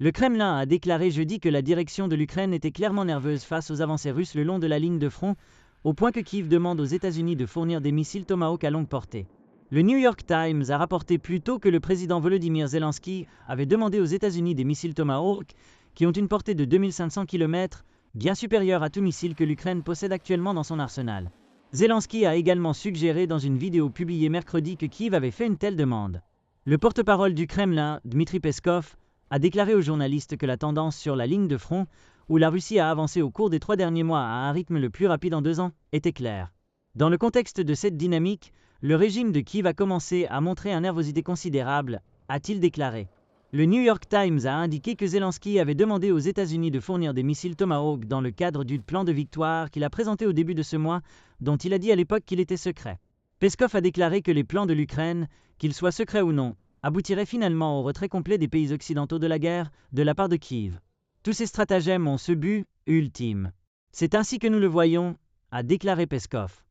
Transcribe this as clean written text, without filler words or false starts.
Le Kremlin a déclaré jeudi que la direction de l'Ukraine était clairement nerveuse face aux avancées russes le long de la ligne de front, au point que Kiev demande aux États-Unis de fournir des missiles Tomahawk à longue portée. Le New York Times a rapporté plus tôt que le président Volodymyr Zelensky avait demandé aux États-Unis des missiles Tomahawk qui ont une portée de 2500 km, bien supérieure à tout missile que l'Ukraine possède actuellement dans son arsenal. Zelensky a également suggéré dans une vidéo publiée mercredi que Kiev avait fait une telle demande. Le porte-parole du Kremlin, Dmitry Peskov, a déclaré aux journalistes que la tendance sur la ligne de front, où la Russie a avancé au cours des 3 derniers mois à un rythme le plus rapide en 2 ans, était claire. Dans le contexte de cette dynamique, le régime de Kiev a commencé à montrer une nervosité considérable, a-t-il déclaré. Le New York Times a indiqué que Zelensky avait demandé aux États-Unis de fournir des missiles Tomahawk dans le cadre du plan de victoire qu'il a présenté au début de ce mois, dont il a dit à l'époque qu'il était secret. Peskov a déclaré que les plans de l'Ukraine, qu'ils soient secrets ou non, aboutiraient finalement au retrait complet des pays occidentaux de la guerre de la part de Kiev. Tous ces stratagèmes ont ce but ultime. C'est ainsi que nous le voyons, a déclaré Peskov.